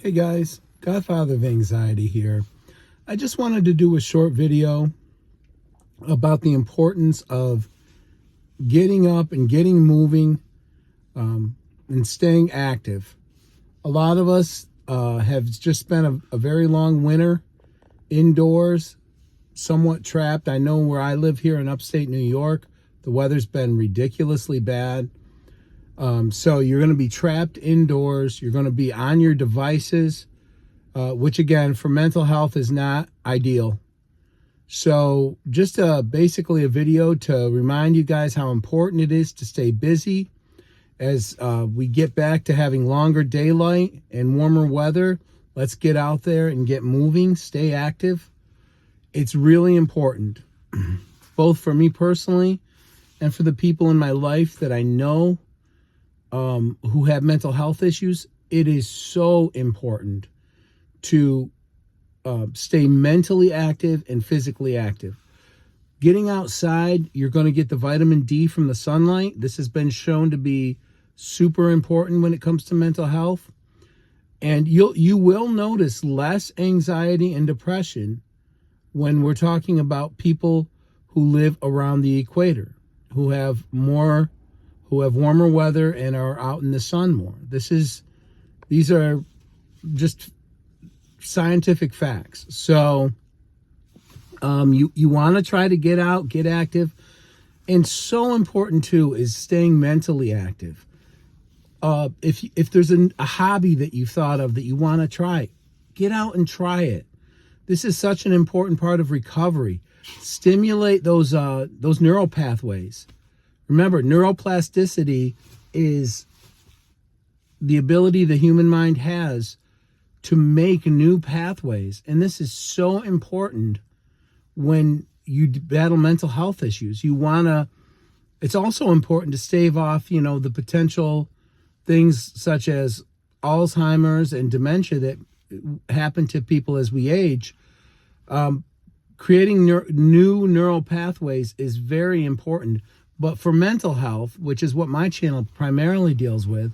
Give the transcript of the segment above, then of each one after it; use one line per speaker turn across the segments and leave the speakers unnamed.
Hey guys, Godfather of Anxiety here. I just wanted to do a short video about the importance of getting up and getting moving and staying active. A lot of us have just spent a very long winter indoors, somewhat trapped. I know where I live here in upstate New York, the weather's been ridiculously bad. So you're going to be trapped indoors. You're going to be on your devices, which again, for mental health is not ideal. So just basically a video to remind you guys how important it is to stay busy as we get back to having longer daylight and warmer weather. Let's get out there and get moving, stay active. It's really important, both for me personally and for the people in my life that I know who have mental health issues. It is so important to stay mentally active and physically active. Getting outside, you're going to get the vitamin D from the sunlight. This has been shown to be super important when it comes to mental health. And you will notice less anxiety and depression when we're talking about people who live around the equator, who have warmer weather and are out in the sun more. These are just scientific facts. So you want to try to get out, get active. And so important too is staying mentally active. If there's a hobby that you've thought of that you want to try, get out and try it. This is such an important part of recovery. Stimulate those neural pathways. Remember, neuroplasticity is the ability the human mind has to make new pathways. And this is so important when you battle mental health issues. It's also important to stave off, the potential things such as Alzheimer's and dementia that happen to people as we age. Creating new neural pathways is very important. But for mental health, which is what my channel primarily deals with,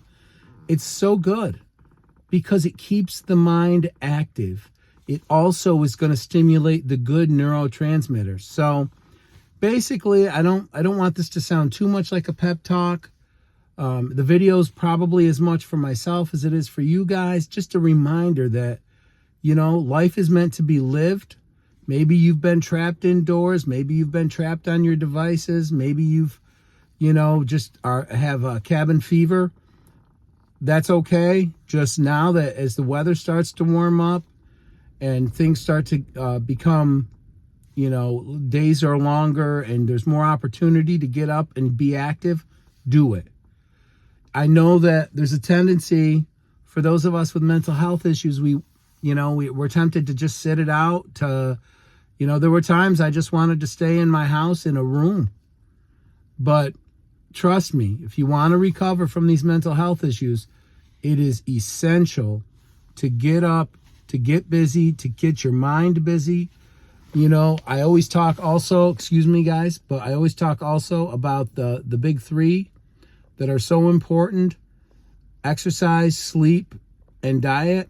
it's so good because it keeps the mind active. It also is going to stimulate the good neurotransmitters. So basically, I don't want this to sound too much like a pep talk. The video is probably as much for myself as it is for you guys. Just a reminder that, life is meant to be lived. Maybe you've been trapped indoors. Maybe you've been trapped on your devices. Maybe you've, have a cabin fever. That's okay. Just now that as the weather starts to warm up and things start to become, days are longer and there's more opportunity to get up and be active, do it. I know that there's a tendency for those of us with mental health issues, we're tempted to just sit it out. There were times I just wanted to stay in my house in a room. But trust me, if you want to recover from these mental health issues, it is essential to get up, to get busy, to get your mind busy. I always talk also, excuse me guys, but I always talk also about the big three that are so important: exercise, sleep, and diet.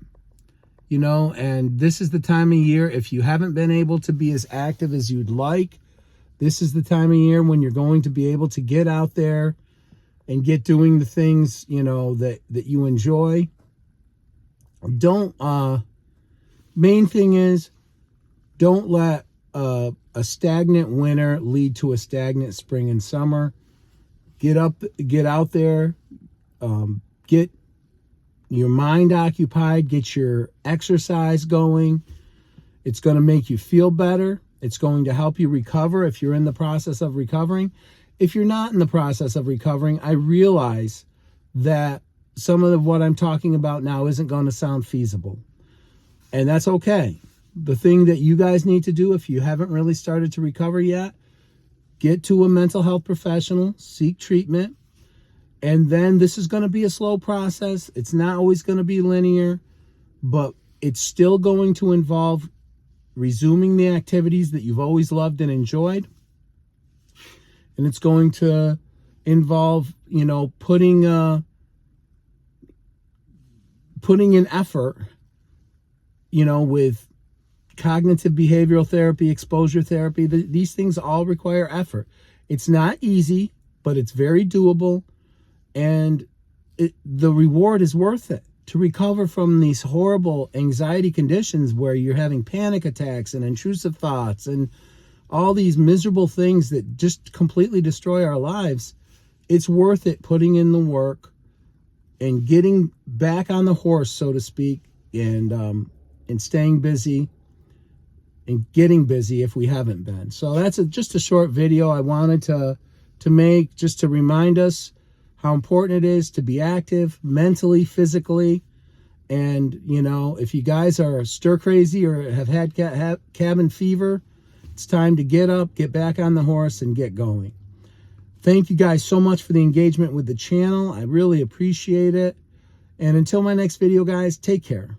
And this is the time of year, if you haven't been able to be as active as you'd like, this is the time of year when you're going to be able to get out there and get doing the things, that you enjoy. Main thing is, don't let a stagnant winter lead to a stagnant spring and summer. Get out there, get your mind occupied, get your exercise going. It's going to make you feel better. It's going to help you recover if you're in the process of recovering. If you're not in the process of recovering, I realize that some of what I'm talking about now isn't going to sound feasible. And that's okay. The thing that you guys need to do, if you haven't really started to recover yet, get to a mental health professional, seek treatment. And then this is going to be a slow process. It's not always going to be linear, but it's still going to involve resuming the activities that you've always loved and enjoyed. And it's going to involve, putting in effort you know, with cognitive behavioral therapy, exposure therapy, these things all require effort. It's not easy, but it's very doable, and the reward is worth it. To recover from these horrible anxiety conditions where you're having panic attacks and intrusive thoughts and all these miserable things that just completely destroy our lives, it's worth it putting in the work and getting back on the horse, so to speak, and staying busy and getting busy if we haven't been. So that's just a short video I wanted to make, just to remind us how important it is to be active mentally, physically. And, you know, if you guys are stir crazy or have had cabin fever, it's time to get up, get back on the horse, and get going. Thank you guys so much for the engagement with the channel. I really appreciate it. And until my next video, guys, take care.